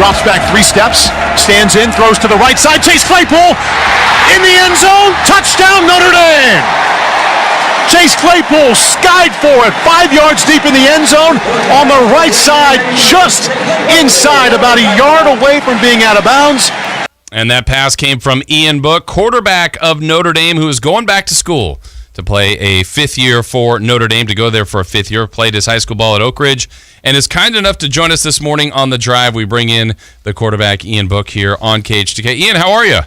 drops back 3 steps, stands in, throws to the right side. Chase Claypool in the end zone. Touchdown, Notre Dame. Chase Claypool skied for it, 5 yards deep in the end zone on the right side, just inside, about a yard away from being out of bounds. And that pass came from Ian Book, quarterback of Notre Dame, who is going back to school to play a 5th year for Notre Dame, to go there for a 5th year, played his high school ball at Oak Ridge, and is kind enough to join us this morning on the drive. We bring in the quarterback, Ian Book, here on KHTK. Ian, how are you?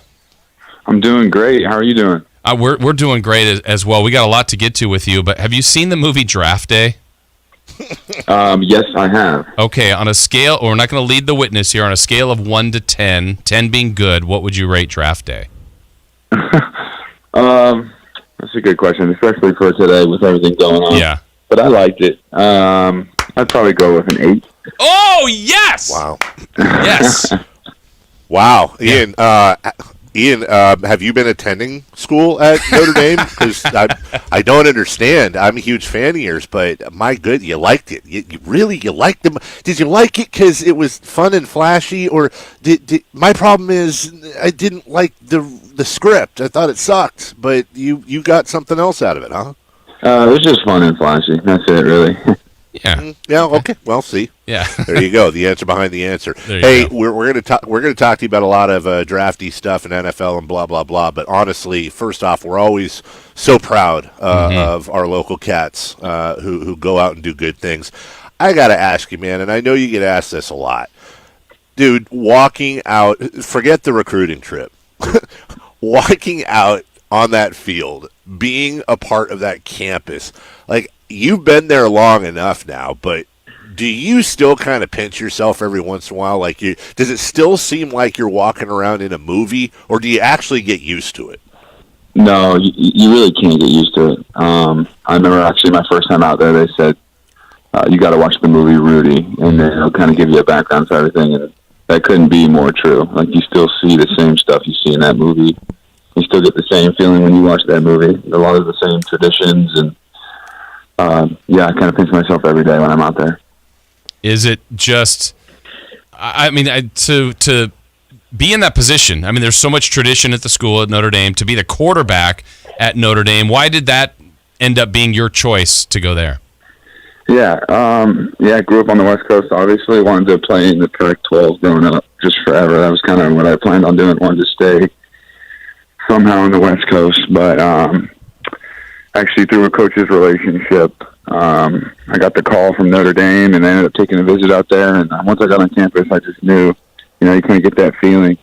I'm doing great. How are you doing? We're doing great as well. We got a lot to get to with you, but have you seen the movie Draft Day? Yes, I have. Okay, on a scale, we're not going to lead the witness here, on a scale of 1 to 10, 10 being good, what would you rate Draft Day? That's a good question, especially for today with everything going on. Yeah. But I liked it. I'd probably go with an 8. Oh, yes! Wow. Yes. Wow. Ian, have you been attending school at Notre Dame? Because I don't understand. I'm a huge fan of yours, but my good, you liked it. You liked them. Did you like it because it was fun and flashy, or did my problem is I didn't like the script. I thought it sucked, but you got something else out of it, huh? It was just fun and flashy. That's it, really. Yeah. Yeah. Okay. Well, see. Yeah. There you go. The answer behind the answer. Hey, we're gonna talk to you about a lot of drafty stuff in NFL and blah blah blah. But honestly, first off, we're always so proud of our local Cats who go out and do good things. I gotta ask you, man, and I know you get asked this a lot, dude. Walking out, forget the recruiting trip. Walking out on that field, being a part of that campus, like. You've been there long enough now, but do you still kind of pinch yourself every once in a while? Like, does it still seem like you're walking around in a movie, or do you actually get used to it? No, you really can't get used to it. I remember actually my first time out there, they said, you got to watch the movie Rudy, and then it'll kind of give you a background to everything, and that couldn't be more true. Like, you still see the same stuff you see in that movie. You still get the same feeling when you watch that movie. A lot of the same traditions, and I kind of pinch myself every day when I'm out there. Is it just, I mean, to be in that position, I mean, there's so much tradition at the school at Notre Dame, to be the quarterback at Notre Dame, why did that end up being your choice to go there? Yeah, I grew up on the West Coast, obviously. Wanted to play in the Pac-12 growing up just forever. That was kind of what I planned on doing. Wanted to stay somehow on the West Coast, but actually through a coach's relationship, I got the call from Notre Dame, and I ended up taking a visit out there. And once I got on campus, I just knew, you couldn't get that feeling.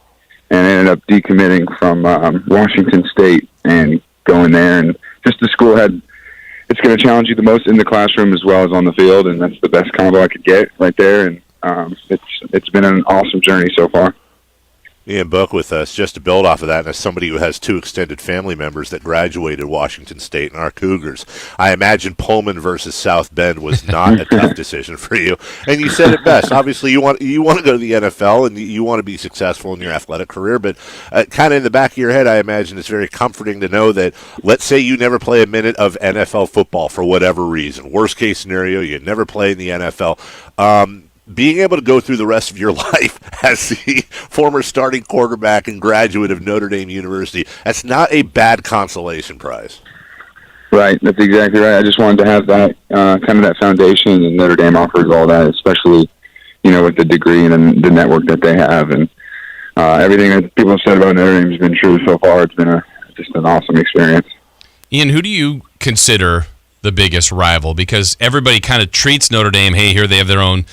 And I ended up decommitting from Washington State and going there. And just the school it's going to challenge you the most in the classroom as well as on the field, and that's the best combo I could get right there. And it's been an awesome journey so far. Ian Book with us, just to build off of that, and as somebody who has 2 extended family members that graduated Washington State and our Cougars, I imagine Pullman versus South Bend was not a tough decision for you. And you said it best. Obviously, you want to go to the NFL and you want to be successful in your athletic career, but kind of in the back of your head, I imagine it's very comforting to know that, let's say you never play a minute of NFL football for whatever reason. Worst case scenario, you never play in the NFL. Being able to go through the rest of your life as the former starting quarterback and graduate of Notre Dame University, that's not a bad consolation prize. Right, that's exactly right. I just wanted to have that kind of that foundation, and Notre Dame offers all that, especially, with the degree and the network that they have. And everything that people have said about Notre Dame has been true so far. It's been just an awesome experience. Ian, who do you consider the biggest rival? Because everybody kind of treats Notre Dame, hey, here they have their own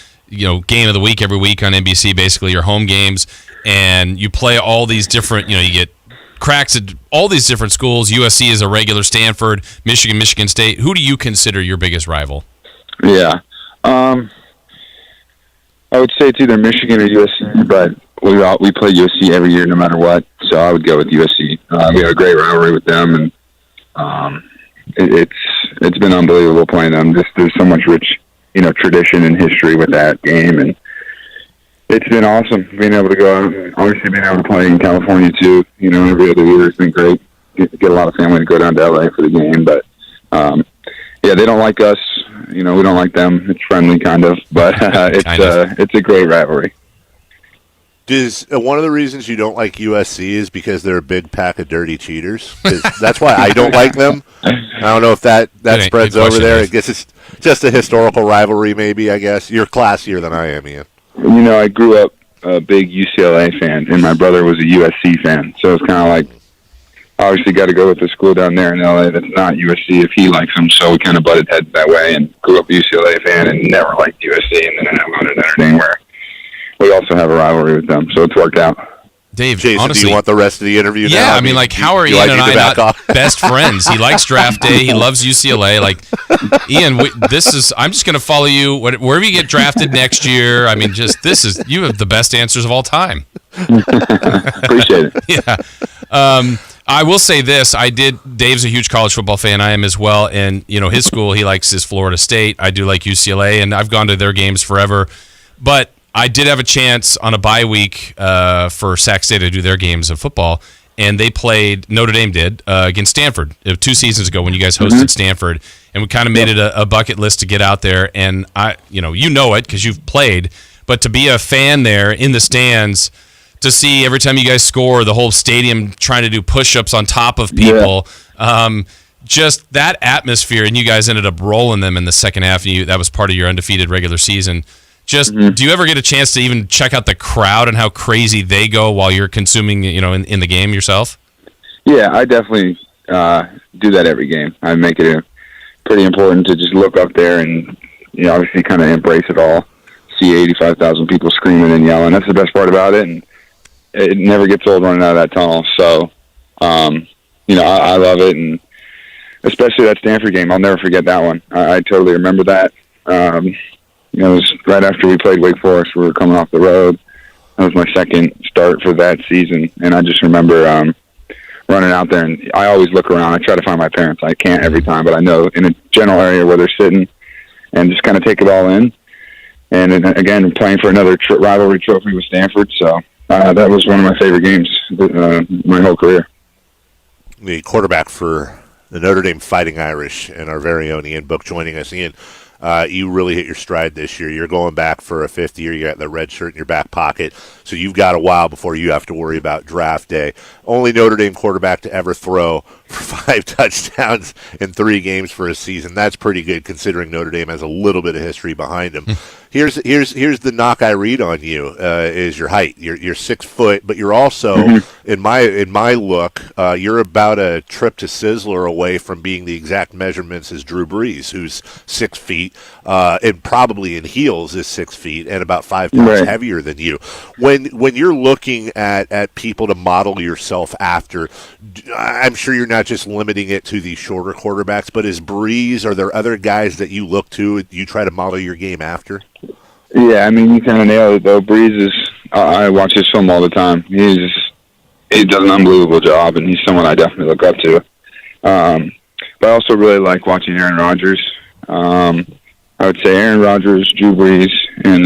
game of the week every week on NBC, basically your home games, and you play all these different, you get cracks at all these different schools. USC is a regular, Stanford, Michigan State. Who do you consider your biggest rival? Yeah. I would say it's either Michigan or USC, but we play USC every year no matter what, so I would go with USC. We have a great rivalry with them, and it's been unbelievable playing them. There's so much rich tradition and history with that game, and it's been awesome being able to go out and obviously being able to play in California too. Every other year has been great. Get a lot of family to go down to LA for the game, but they don't like us. We don't like them. It's friendly kind of, but it's a great rivalry. Does one of the reasons you don't like USC is because they're a big pack of dirty cheaters? 'Cause that's why I don't like them. I don't know if that spreads over there. I guess it's just a historical rivalry, maybe. I guess you're classier than I am, Ian. I grew up a big UCLA fan, and my brother was a USC fan, so it's kind of like obviously got to go with the school down there in LA that's not USC if he likes them. So we kind of butted heads that way, and grew up a UCLA fan and never liked USC, and then I went to Notre Dame where we also have a rivalry with them, so it's worked out. Dave, Jason, honestly, do you want the rest of the interview now? Yeah, I mean, like, how are Ian and I not best friends? He likes draft day. He loves UCLA. Like, Ian, I'm just going to follow you wherever you get drafted next year. I mean, you have the best answers of all time. Appreciate it. Yeah. I will say this. Dave's a huge college football fan. I am as well. And, his school, he likes his Florida State. I do like UCLA, and I've gone to their games forever. But I did have a chance on a bye week for Sac State to do their games of football, and they played, Notre Dame did, against Stanford 2 seasons ago when you guys hosted Stanford, and we kind of made it a bucket list to get out there, and you know it because you've played, but to be a fan there in the stands, to see every time you guys score, the whole stadium trying to do push-ups on top of people, just that atmosphere, and you guys ended up rolling them in the second half, and that was part of your undefeated regular season. Just, do you ever get a chance to even check out the crowd and how crazy they go while you're consuming, in the game yourself? Yeah, I definitely do that every game. I make it pretty important to just look up there and, obviously kind of embrace it all. See 85,000 people screaming and yelling. That's the best part about it, and it never gets old running out of that tunnel. So, I love it, and especially that Stanford game. I'll never forget that one. I totally remember that. It was right after we played Wake Forest. We were coming off the road. That was my second start for that season, and I just remember running out there, and I always look around. I try to find my parents. I can't every time, but I know in a general area where they're sitting, and just kind of take it all in. And then, again, playing for another rivalry trophy with Stanford, so that was one of my favorite games my whole career. The quarterback for the Notre Dame Fighting Irish and our very own Ian Book joining us. Ian, you really hit your stride this year. You're going back for a fifth year. You got the red shirt in your back pocket, so you've got a while before you have to worry about draft day. Only Notre Dame quarterback to ever throw for 5 touchdowns in 3 games for a season. That's pretty good considering Notre Dame has a little bit of history behind them. Here's the knock I read on you is your height. You're 6 foot, but you're also in my look, you're about a trip to Sizzler away from being the exact measurements as Drew Brees, who's 6 feet and probably in heels is 6 feet and about 5 pounds heavier than you. When you're looking at people to model yourself after, I'm sure you're not just limiting it to the shorter quarterbacks, but is Brees, are there other guys that you look to, you try to model your game after? Yeah, I mean, you kind of nailed it, though. Brees is, I watch his film all the time. He does an unbelievable job, and he's someone I definitely look up to. But I also really like watching Aaron Rodgers. I would say Aaron Rodgers, Drew Brees, and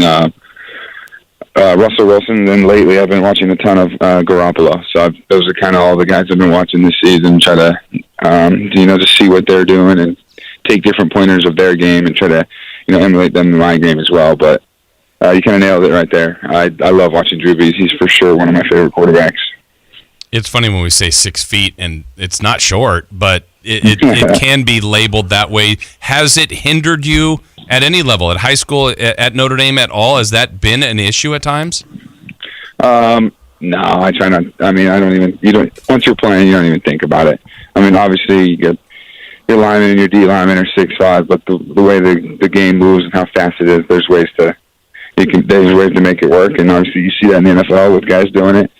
Russell Wilson. And then lately I've been watching a ton of Garoppolo. So those are kind of all the guys I've been watching this season, try to, just see what they're doing and take different pointers of their game and try to, emulate them in my game as well. But you kind of nailed it right there. I love watching Drew Brees. He's for sure one of my favorite quarterbacks. It's funny when we say 6 feet, and it's not short, but it can be labeled that way. Has it hindered you at any level, at high school, at Notre Dame at all? Has that been an issue at times? No, I try not. I mean, once you're playing, you don't even think about it. I mean, obviously, you get your lineman and your D lineman are 6'5", but the way the game moves and how fast it is, there's ways to make it work. And obviously, you see that in the NFL with guys doing it.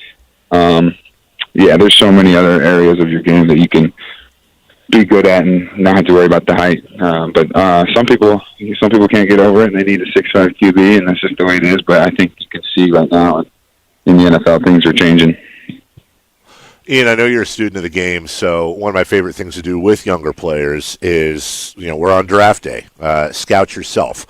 There's so many other areas of your game that you can be good at and not have to worry about the height. But some people can't get over it, and they need a 6'5" QB, and that's just the way it is. But I think you can see right now in the NFL things are changing. Ian, I know you're a student of the game, so one of my favorite things to do with younger players is, we're on draft day. Scout yourself.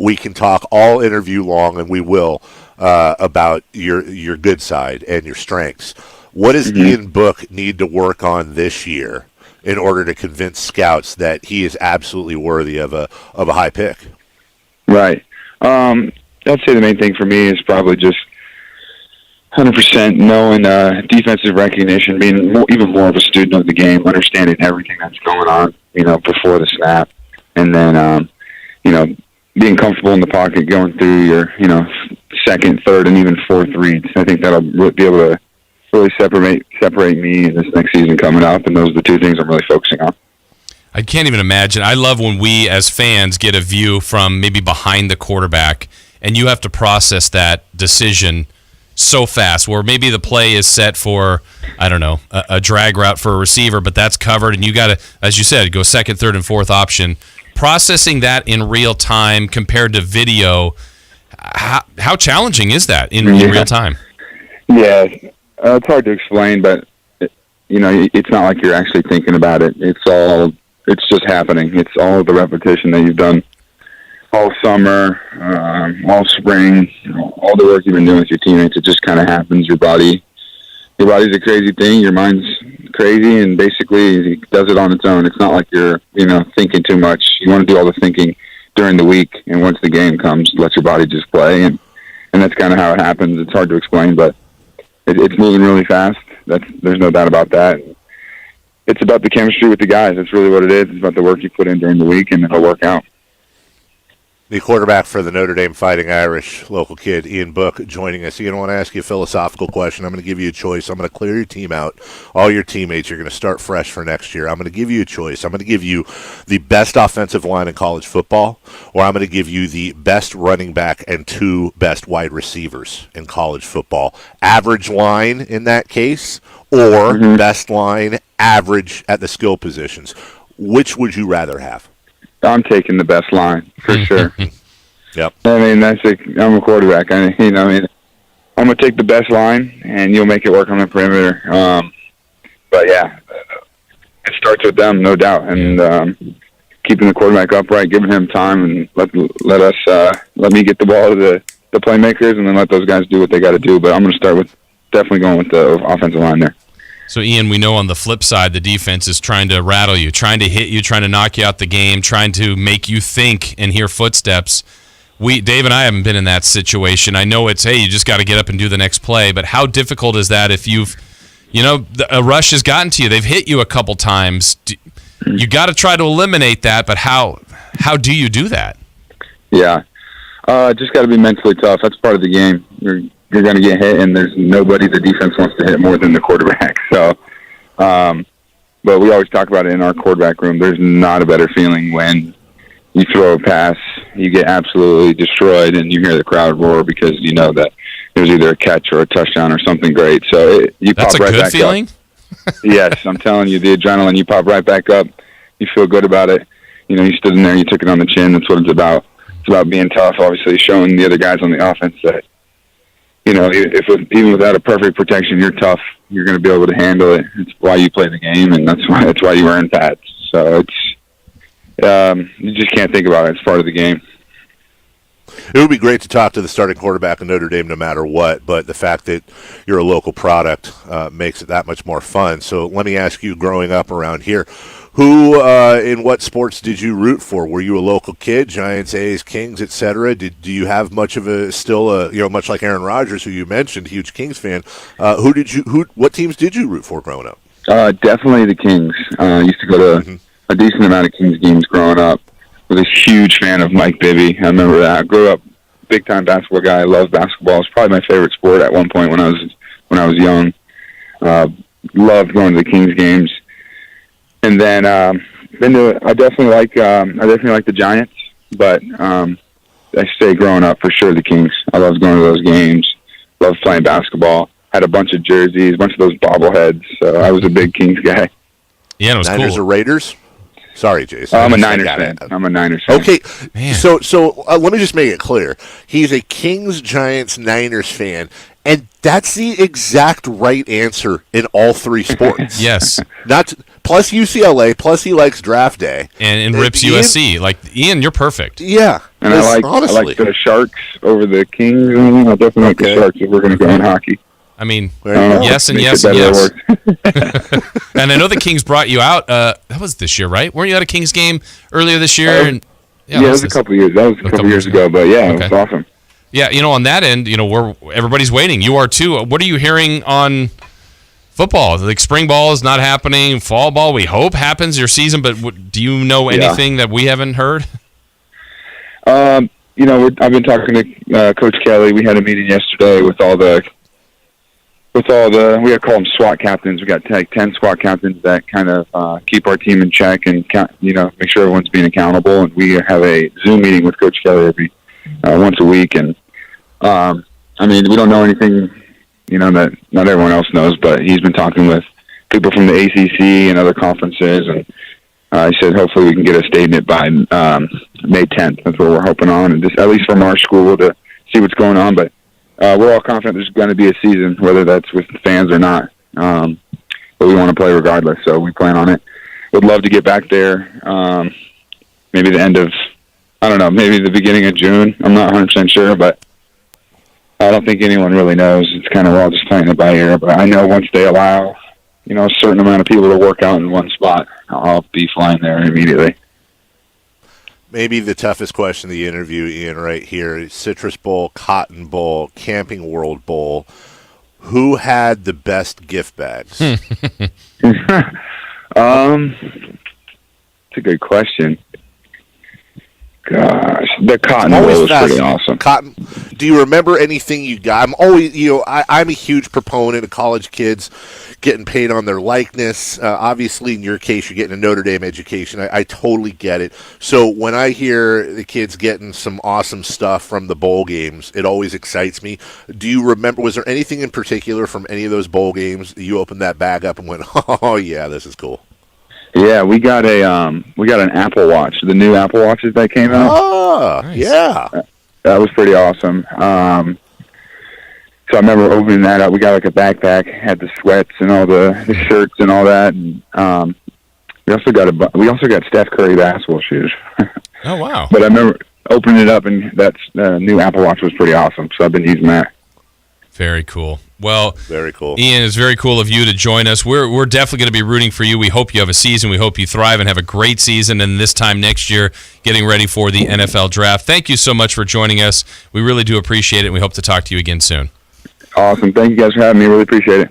We can talk all interview long, and we will, about your good side and your strengths. What does Ian Book need to work on this year in order to convince scouts that he is absolutely worthy of a high pick? Right. I'd say the main thing for me is probably just 100% knowing defensive recognition, being even more of a student of the game, understanding everything that's going on, before the snap, and then, being comfortable in the pocket, going through your, second, third, and even fourth reads. I think that'll be able to really separate me in this next season coming up, and those are the two things I'm really focusing on. I can't even imagine. I love when we as fans get a view from maybe behind the quarterback, and you have to process that decision so fast, where maybe the play is set for, I don't know, a drag route for a receiver, but that's covered, and you got to, as you said, go second, third, and fourth option. Processing that in real time compared to video, how challenging is that in real time? Yeah, it's hard to explain, but it's not like you're actually thinking about it. It's just happening. It's all the repetition that you've done all summer, all spring, all the work you've been doing with your teammates. It just kind of happens. Your body's a crazy thing. Your mind's crazy, and basically it does it on its own. It's not like you're, thinking too much. You want to do all the thinking during the week, and once the game comes, let your body just play, and that's kind of how it happens. It's hard to explain, but it's moving really fast. There's no doubt about that. It's about the chemistry with the guys. That's really what it is. It's about the work you put in during the week, and it'll work out. The quarterback for the Notre Dame Fighting Irish, local kid, Ian Book, joining us. Ian, I want to ask you a philosophical question. I'm going to give you a choice. I'm going to clear your team out, all your teammates. You're going to start fresh for next year. I'm going to give you a choice. I'm going to give you the best offensive line in college football, or I'm going to give you the best running back and two best wide receivers in college football. Average line in that case, or best line, average at the skill positions. Which would you rather have? I'm taking the best line for sure. Yep. I mean, I'm a quarterback. I'm going to take the best line, and you'll make it work on the perimeter. But yeah, it starts with them, no doubt, and keeping the quarterback upright, giving him time, and let me get the ball to the playmakers, and then let those guys do what they got to do. But I'm going to start with definitely going with the offensive line there. So, Ian, we know on the flip side, the defense is trying to rattle you, trying to hit you, trying to knock you out the game, trying to make you think and hear footsteps. Dave and I haven't been in that situation. I know it's, hey, you just got to get up and do the next play, but how difficult is that if a rush has gotten to you, they've hit you a couple times. You got to try to eliminate that, but how do you do that? Yeah, just got to be mentally tough. That's part of the game. You're going to get hit, and there's nobody the defense wants to hit more than the quarterback. So, but we always talk about it in our quarterback room. There's not a better feeling when you throw a pass, you get absolutely destroyed, and you hear the crowd roar because you know that it was either a catch or a touchdown or something great. So That's pop right back up. That's a good feeling? Yes, I'm telling you, the adrenaline, you pop right back up. You feel good about it. You stood in there, you took it on the chin. That's what it's about. It's about being tough, obviously, showing the other guys on the offense that, even without a perfect protection, you're tough. You're going to be able to handle it. It's why you play the game, and that's why you earn pads. So you just can't think about it. It's part of the game. It would be great to talk to the starting quarterback of Notre Dame no matter what, but the fact that you're a local product makes it that much more fun. So let me ask you, growing up around here, who in what sports did you root for? Were you a local kid, Giants, A's, Kings, etc.? Do you have much of much like Aaron Rodgers, who you mentioned, huge Kings fan? What teams did you root for growing up? Definitely the Kings. I used to go to a decent amount of Kings games growing up. I was a huge fan of Mike Bibby. I remember that. I grew up big time basketball guy. I loved basketball. It's probably my favorite sport at one point when I was young. Loved going to the Kings games. And then I definitely like the Giants, but I say growing up for sure the Kings. I loved going to those games. Loved playing basketball. Had a bunch of jerseys, a bunch of those bobbleheads. So I was a big Kings guy. Yeah, it was Niners cool. or Raiders? Sorry, Jason. I'm a Niners fan. Okay, man. So let me just make it clear. He's a Kings, Giants, Niners fan, and that's the exact right answer in all three sports. Yes. Plus UCLA, plus he likes draft day. And rips USC. Like, Ian, you're perfect. Yeah. And I like the Sharks over the Kings. I definitely like the Sharks if we're going to go in hockey. I mean, yes and yes and yes. And I know the Kings brought you out. That was this year, right? Weren't you at a Kings game earlier this year? It was a couple years. That was a couple years ago, but yeah, it was awesome. Yeah, on that end, everybody's waiting. You are too. What are you hearing on football? Like spring ball is not happening. Fall ball, we hope happens your season. But do you know anything that we haven't heard? I've been talking to Coach Kelly. We had a meeting yesterday with all the we call them SWAT captains. We got 10 SWAT captains that kind of keep our team in check and make sure everyone's being accountable. And we have a Zoom meeting with Coach Kelly every once a week. And we don't know anything, that not everyone else knows, but he's been talking with people from the ACC and other conferences, and he said hopefully we can get a statement by May 10th. That's what we're hoping on, and just at least from our school to see what's going on. But we're all confident there's going to be a season, whether that's with the fans or not. But we want to play regardless, so we plan on it. Would love to get back there. Maybe the end of, maybe the beginning of June. I'm not 100% sure, but I don't think anyone really knows. It's kind of, we're all just playing it by ear. But I know once they allow, a certain amount of people to work out in one spot, I'll be flying there immediately. Maybe the toughest question of the interview, Ian, right here: Citrus Bowl, Cotton Bowl, Camping World Bowl. Who had the best gift bags? It's a good question. Gosh, the Cotton Bowl was pretty awesome. Cotton. Do you remember anything you got? I'm always, I'm a huge proponent of college kids getting paid on their likeness. Obviously, in your case, you're getting a Notre Dame education. I totally get it. So when I hear the kids getting some awesome stuff from the bowl games, it always excites me. Do you remember? Was there anything in particular from any of those bowl games that you opened that bag up and went, "Oh yeah, this is cool"? Yeah, we got an Apple Watch, the new Apple Watches that came out. Oh, nice. Yeah. That was pretty awesome. So I remember opening that up. We got like a backpack, had the sweats and all the shirts and all that. And we also got Steph Curry basketball shoes. Oh wow! But I remember opening it up, and that new Apple Watch was pretty awesome. So I've been using that. Very cool. Well, very cool. Ian, it's very cool of you to join us. We're definitely going to be rooting for you. We hope you have a season. We hope you thrive and have a great season. And this time next year, getting ready for the NFL draft. Thank you so much for joining us. We really do appreciate it. And we hope to talk to you again soon. Awesome. Thank you guys for having me. Really appreciate it.